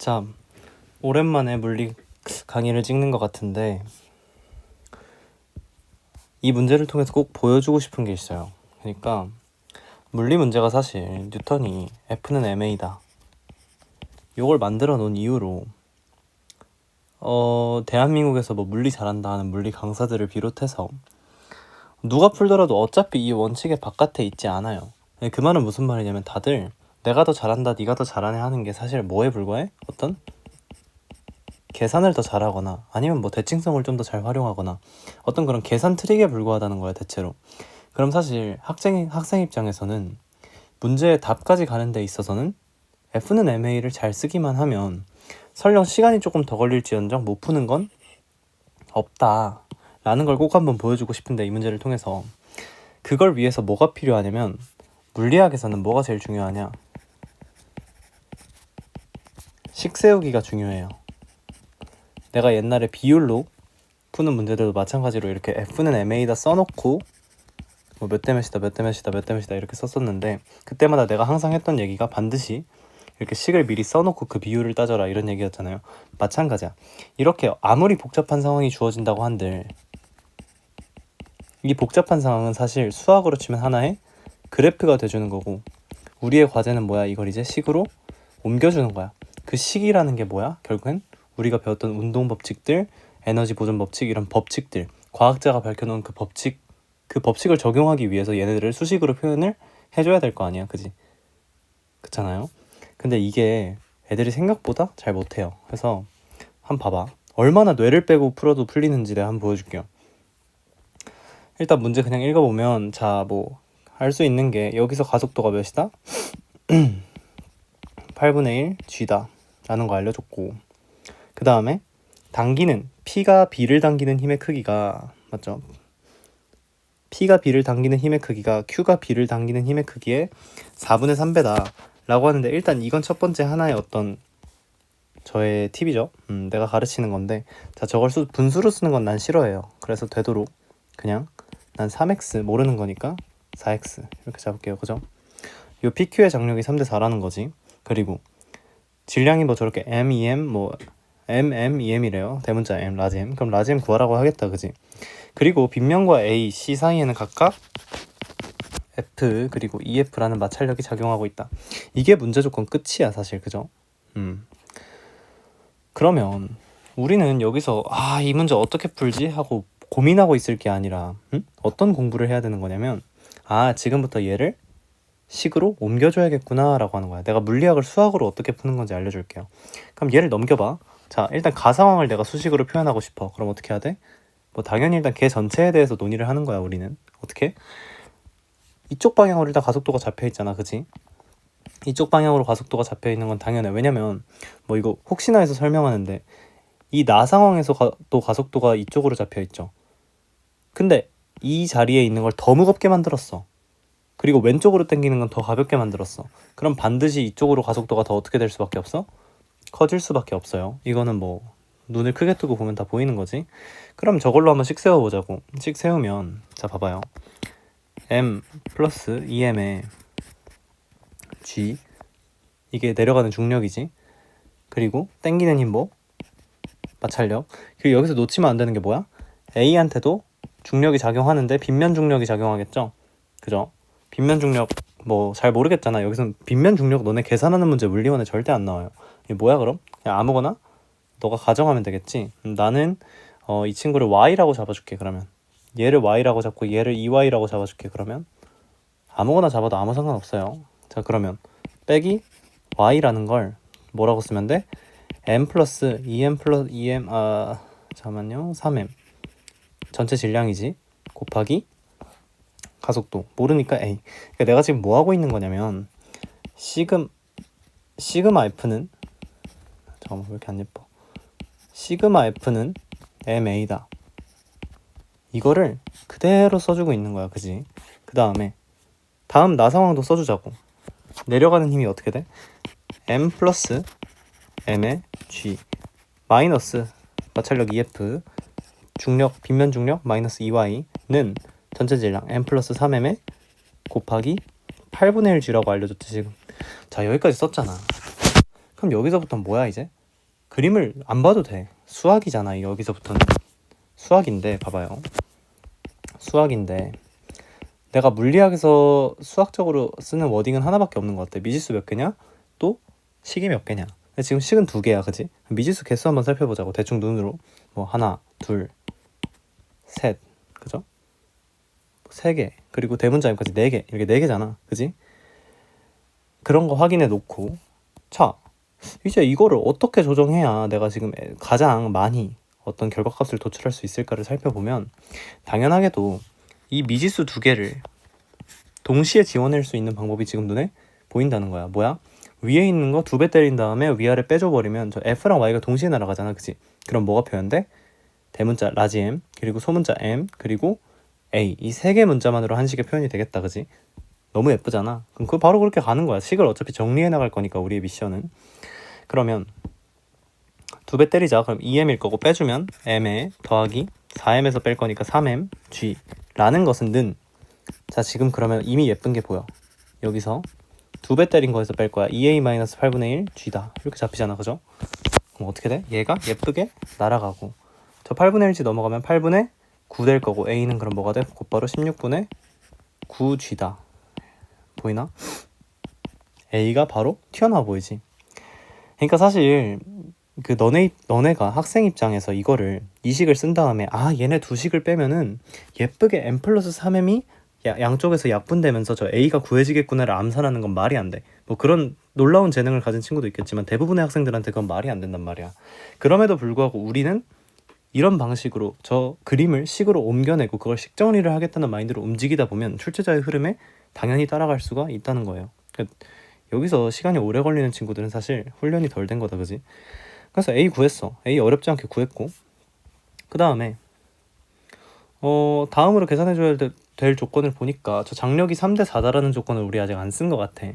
참 오랜만에 물리 강의를 찍는 것 같은데 이 문제를 통해서 꼭 보여주고 싶은 게 있어요. 그러니까 물리 문제가 사실 뉴턴이 F는 ma다 이걸 만들어 놓은 이유로 대한민국에서 뭐 물리 잘한다 하는 물리 강사들을 비롯해서 누가 풀더라도 어차피 이 원칙의 바깥에 있지 않아요. 그 말은 무슨 말이냐면 다들 내가 더 잘한다 네가 더 잘하네 하는 게 사실 뭐에 불과해? 어떤 계산을 더 잘하거나 아니면 뭐 대칭성을 좀 더 잘 활용하거나 어떤 그런 계산 트릭에 불과하다는 거야 대체로. 그럼 사실 학생 입장에서는 문제의 답까지 가는 데 있어서는 F는 ma를 잘 쓰기만 하면 설령 시간이 조금 더 걸릴지언정 못 푸는 건 없다 라는 걸 꼭 한번 보여주고 싶은데 이 문제를 통해서 그걸 위해서 뭐가 필요하냐면 물리학에서는 뭐가 제일 중요하냐? 식 세우기가 중요해요. 내가 옛날에 비율로 푸는 문제들도 마찬가지로 이렇게 F는 ma에다 써놓고 뭐 몇 대 몇이다 몇 대 몇이다 몇 대 몇이다 이렇게 썼었는데 그때마다 내가 항상 했던 얘기가 반드시 이렇게 식을 미리 써놓고 그 비율을 따져라 이런 얘기였잖아요. 마찬가지야. 이렇게 아무리 복잡한 상황이 주어진다고 한들 이 복잡한 상황은 사실 수학으로 치면 하나의 그래프가 돼주는 거고 우리의 과제는 뭐야? 이걸 이제 식으로 옮겨주는 거야. 그 식이라는 게 뭐야? 결국엔 우리가 배웠던 운동 법칙들, 에너지 보존 법칙 이런 법칙들 과학자가 밝혀놓은 그 법칙을 적용하기 위해서 얘네들을 수식으로 표현을 해줘야 될 거 아니야, 그지? 그렇잖아요. 근데 이게 애들이 생각보다 잘 못해요. 그래서 한번 봐봐. 얼마나 뇌를 빼고 풀어도 풀리는지 내가 한번 보여줄게요. 일단 문제 그냥 읽어보면 자 뭐 할 수 있는 게 여기서 가속도가 몇이다? 8분의 1 G다 라는 거 알려줬고 그 다음에 당기는 P가 B를 당기는 힘의 크기가 맞죠? P가 B를 당기는 힘의 크기가 Q가 B를 당기는 힘의 크기의 4분의 3배다 라고 하는데 일단 이건 첫 번째 하나의 어떤 저의 팁이죠. 내가 가르치는 건데 자 저걸 분수로 쓰는 건 난 싫어해요. 그래서 되도록 그냥 난 3x 모르는 거니까 4x 이렇게 잡을게요. 그죠? 요 PQ의 장력이 3대 4라는 거지. 그리고 질량이 뭐 저렇게 MEM 뭐 MMEM이래요. 대문자 M, 라지 M. 그럼 라지 M 구하라고 하겠다. 그지? 그리고 빗면과 A, C 사이에는 각각 F 그리고 EF라는 마찰력이 작용하고 있다. 이게 문제 조건 끝이야 사실. 그죠? 그러면 우리는 여기서 이 문제 어떻게 풀지? 하고 고민하고 있을 게 아니라 어떤 공부를 해야 되는 거냐면 지금부터 얘를 식으로 옮겨줘야겠구나 라고 하는 거야. 내가 물리학을 수학으로 어떻게 푸는 건지 알려줄게요. 그럼 얘를 넘겨봐. 자 일단 가상황을 내가 수식으로 표현하고 싶어. 그럼 어떻게 해야 돼? 뭐 당연히 일단 걔 전체에 대해서 논의를 하는 거야. 우리는 어떻게? 이쪽 방향으로 일단 가속도가 잡혀있잖아. 그치? 이쪽 방향으로 가속도가 잡혀있는 건 당연해. 왜냐면 뭐 이거 혹시나 해서 설명하는데 이 나 상황에서 또 가속도가 이쪽으로 잡혀있죠. 근데 이 자리에 있는 걸 더 무겁게 만들었어. 그리고 왼쪽으로 당기는 건 더 가볍게 만들었어. 그럼 반드시 이쪽으로 가속도가 더 어떻게 될 수밖에 없어? 커질 수밖에 없어요. 이거는 뭐 눈을 크게 뜨고 보면 다 보이는 거지. 그럼 저걸로 한번 식 세워보자고. 식 세우면 자 봐봐요. M 플러스 EM의 G 이게 내려가는 중력이지. 그리고 당기는 힘 뭐? 마찰력. 그리고 여기서 놓치면 안 되는 게 뭐야? A한테도 중력이 작용하는데 빗면 중력이 작용하겠죠? 그죠? 빗면 중력 뭐 잘 모르겠잖아. 여기서 빗면 중력 너네 계산하는 문제 물리원에 절대 안 나와요. 이게 뭐야 그럼? 그냥 아무거나 너가 가정하면 되겠지. 나는 이 친구를 Y라고 잡아줄게. 그러면 얘를 Y라고 잡고 얘를 EY라고 잡아줄게. 그러면 아무거나 잡아도 아무 상관없어요. 자 그러면 빼기 Y라는 걸 뭐라고 쓰면 돼? M 플러스 EM 플러스 EM 잠깐만요 3M 전체 질량이지 곱하기 가속도 모르니까 A. 그러니까 내가 지금 뭐 하고 있는 거냐면 시그마 F는 잠깐만 왜 이렇게 안 예뻐. 시그마 F는 MA다. 이거를 그대로 써주고 있는 거야. 그지? 그 다음에 다음 나 상황도 써주자고. 내려가는 힘이 어떻게 돼? M 플러스 M의 G 마이너스 마찰력 EF 중력 빗면 중력 마이너스 EY는 전체 질량 M 플러스 3M에 곱하기 8분의 1G라고 알려줬지 지금. 자 여기까지 썼잖아. 그럼 여기서부터는 뭐야 이제? 그림을 안 봐도 돼. 수학이잖아. 여기서부터는 수학인데 봐봐요. 수학인데 내가 물리학에서 수학적으로 쓰는 워딩은 하나밖에 없는 것 같아. 미지수 몇 개냐? 또 식이 몇 개냐? 근데 지금 식은 2개야, 그지? 미지수 개수 한번 살펴보자고. 대충 눈으로 뭐 하나, 둘, 셋, 그죠? 3개, 그리고 대문자임까지 4개, 이렇게 4개잖아, 그지? 그런 거 확인해 놓고, 자, 이제 이거를 어떻게 조정해야 내가 지금 가장 많이 어떤 결과값을 도출할 수 있을까를 살펴보면, 당연하게도 이 미지수 2개를 동시에 지워낼 수 있는 방법이 지금 눈에 보인다는 거야. 뭐야? 위에 있는 거 2배 때린 다음에 위아래 빼줘버리면 저 F랑 Y가 동시에 날아가잖아, 그치? 그럼 뭐가 표현돼? 대문자 라지 M, 그리고 소문자 M, 그리고 A, 이 3개 문자만으로 한식의 표현이 되겠다, 그지? 너무 예쁘잖아. 그럼 그거 바로 그렇게 가는 거야. 식을 어차피 정리해 나갈 거니까, 우리의 미션은. 그러면 2배 때리자. 그럼 2m일 거고 빼주면 m에 더하기 4m에서 뺄 거니까 3m g 라는 것은 는. 자, 지금 그러면 이미 예쁜 게 보여. 여기서 2배 때린 거에서 뺄 거야. 2a-8분의 1 g다. 이렇게 잡히잖아, 그죠? 그럼 어떻게 돼? 얘가 예쁘게 날아가고, 저 8분의 1g 넘어가면 8분의 9 될 거고, a는 그럼 뭐가 돼? 곧바로 16분의 9g다. 보이나? a가 바로 튀어나와 보이지? 그러니까 사실 그 너네가 학생 입장에서 이거를 이 식을 쓴 다음에 얘네 2식을 빼면은 예쁘게 m 플러스 3m이 양쪽에서 약분되면서 저 a가 구해지겠구나를 암산하는 건 말이 안 돼. 뭐 그런 놀라운 재능을 가진 친구도 있겠지만 대부분의 학생들한테 그건 말이 안 된단 말이야. 그럼에도 불구하고 우리는 이런 방식으로 저 그림을 식으로 옮겨내고 그걸 식 정리를 하겠다는 마인드로 움직이다 보면 출제자의 흐름에 당연히 따라갈 수가 있다는 거예요. 그러니까 여기서 시간이 오래 걸리는 친구들은 사실 훈련이 덜 된 거다, 그지? 그래서 A 구했어. A 어렵지 않게 구했고, 그 다음에 다음으로 계산해줘야 될 조건을 보니까 저 장력이 3대 4다라는 조건을 우리 아직 안 쓴 것 같아.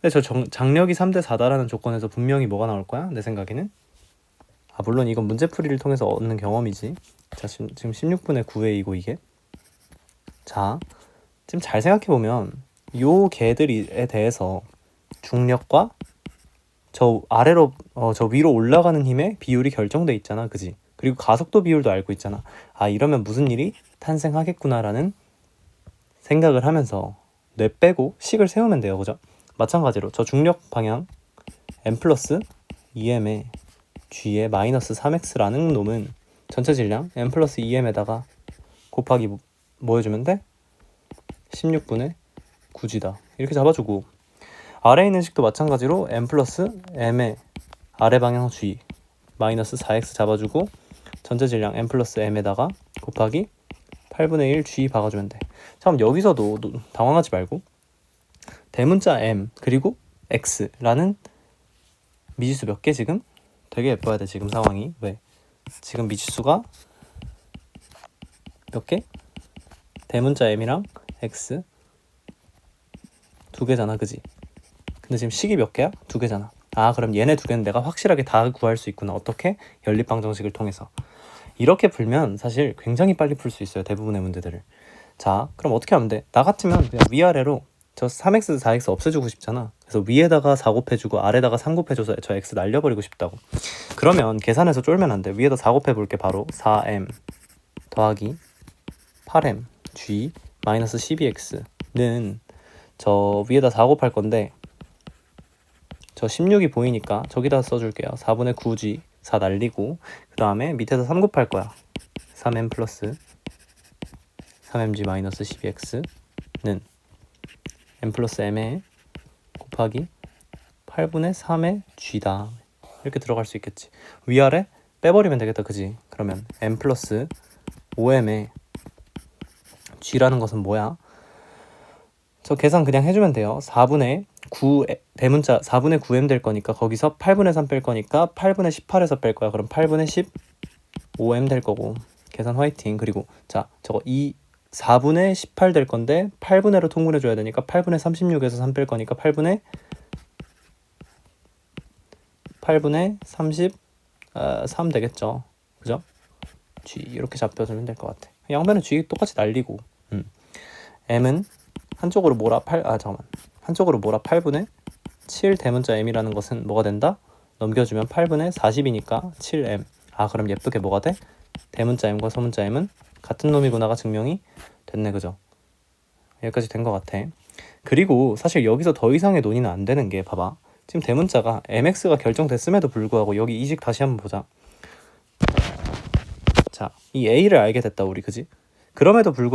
근데 저 장력이 3대 4다라는 조건에서 분명히 뭐가 나올 거야? 내 생각에는 물론 이건 문제풀이를 통해서 얻는 경험이지. 자, 지금 16분의 9a이고 이게. 자, 지금 잘 생각해보면 요 개들에 대해서 중력과 저 아래로 저 위로 올라가는 힘의 비율이 결정돼 있잖아, 그지? 그리고 가속도 비율도 알고 있잖아. 이러면 무슨 일이 탄생하겠구나라는 생각을 하면서 뇌 빼고 식을 세우면 돼요, 그죠? 마찬가지로 저 중력 방향 m 플러스 2m에 g에 마이너스 3x라는 놈은 전체 질량 m 플러스 2m에다가 곱하기 뭐 해주면 돼? 16분의 9g다. 이렇게 잡아주고, 아래에 있는 식도 마찬가지로 m 플러스 m의 아래 방향 g 마이너스 4x 잡아주고 전체 질량 m 플러스 m에다가 곱하기 8분의 1 g 박아주면 돼. 참, 여기서도 당황하지 말고 대문자 m 그리고 x라는 미지수 몇 개 지금? 되게 예뻐야 돼, 지금 상황이. 왜? 지금 미지수가 몇 개? 대문자 m이랑 x 2개잖아, 그지? 근데 지금 식이 몇 개야? 2개잖아. 그럼 얘네 2개는 내가 확실하게 다 구할 수 있구나. 어떻게? 연립방정식을 통해서. 이렇게 풀면 사실 굉장히 빨리 풀 수 있어요, 대부분의 문제들을. 자, 그럼 어떻게 하면 돼? 나 같으면 그냥 위아래로 저 3x, 4x 없애주고 싶잖아. 그래서 위에다가 4 곱해주고 아래다가 3 곱해줘서 저 x 날려버리고 싶다고. 그러면 계산해서 쫄면 안 돼. 위에다 4 곱해볼게. 바로 4m 더하기 8m g 마이너스 12x는 저 위에다 4 곱할 건데 저 16이 보이니까 저기다 써줄게요. 4분의 9g 4 날리고, 그 다음에 밑에서 3 곱할 거야. 3m 플러스 3mg 마이너스 12x는 m 플러스 m에 곱하기 8분의 3의 g다. 이렇게 들어갈 수 있겠지. 위아래 빼버리면 되겠다, 그지? 그러면 m 플러스 5m의 g라는 것은 뭐야? 저 계산 그냥 해주면 돼요. 4분의 9 대문자 4분의 9m 될 거니까 거기서 8분의 3 뺄 거니까 8분의 18에서 뺄 거야. 그럼 8분의 15m 될 거고. 계산 화이팅. 그리고 자, 저거 4분의 18 될 건데 8분의로 통분해 줘야 되니까 8분의 36에서 3 뺄 거니까 8분의 33 되겠죠, 그죠? g 이렇게 잡혀주면 될 것 같아. 양변은 g 똑같이 날리고, m은 한쪽으로 몰아 한쪽으로 몰아 8분의 7 대문자 m이라는 것은 뭐가 된다? 넘겨주면 8분의 40이니까 7m. 아 그럼 예쁘게 뭐가 돼? 대문자 m과 소문자 m은 같은 놈이구나가 증명이 됐네. 그죠? 여기까지 된 것 같아. 그리고 사실 여기서 더 이상의 논의는 안 되는 게 봐봐. 지금 대문자가 mx가 결정됐음에도 불구하고 여기 이식 다시 한번 보자. 자, 이 a를 알게 됐다 우리. 그지? 그럼에도 불구하고